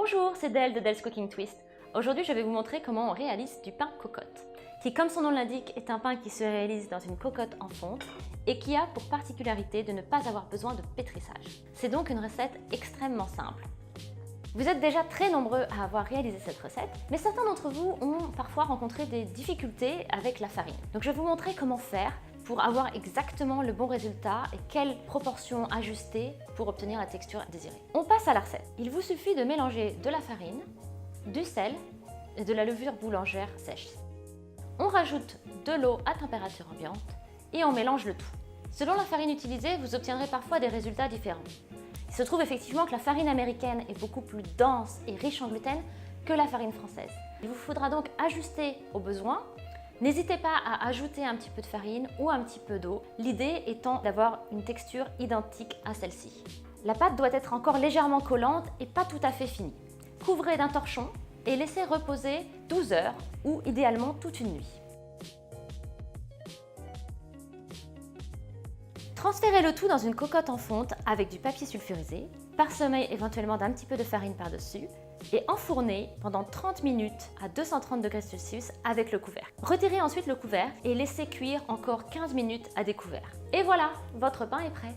Bonjour, c'est Del de Del's Cooking Twist. Aujourd'hui, je vais vous montrer comment on réalise du pain cocotte, qui, comme son nom l'indique, est un pain qui se réalise dans une cocotte en fonte et qui a pour particularité de ne pas avoir besoin de pétrissage. C'est donc une recette extrêmement simple. Vous êtes déjà très nombreux à avoir réalisé cette recette, mais certains d'entre vous ont parfois rencontré des difficultés avec la farine. Donc je vais vous montrer comment faire pour avoir exactement le bon résultat et quelles proportions ajuster pour obtenir la texture désirée. On passe à la recette. Il vous suffit de mélanger de la farine, du sel et de la levure boulangère sèche. On rajoute de l'eau à température ambiante et on mélange le tout. Selon la farine utilisée, vous obtiendrez parfois des résultats différents. Il se trouve effectivement que la farine américaine est beaucoup plus dense et riche en gluten que la farine française. Il vous faudra donc ajuster au besoin. N'hésitez pas à ajouter un petit peu de farine ou un petit peu d'eau, l'idée étant d'avoir une texture identique à celle-ci. La pâte doit être encore légèrement collante et pas tout à fait finie. Couvrez d'un torchon et laissez reposer 12 heures ou idéalement toute une nuit. Transférez le tout dans une cocotte en fonte avec du papier sulfurisé, parsemez éventuellement d'un petit peu de farine par-dessus et enfournez pendant 30 minutes à 230 degrés Celsius avec le couvercle. Retirez ensuite le couvercle et laissez cuire encore 15 minutes à découvert. Et voilà, votre pain est prêt!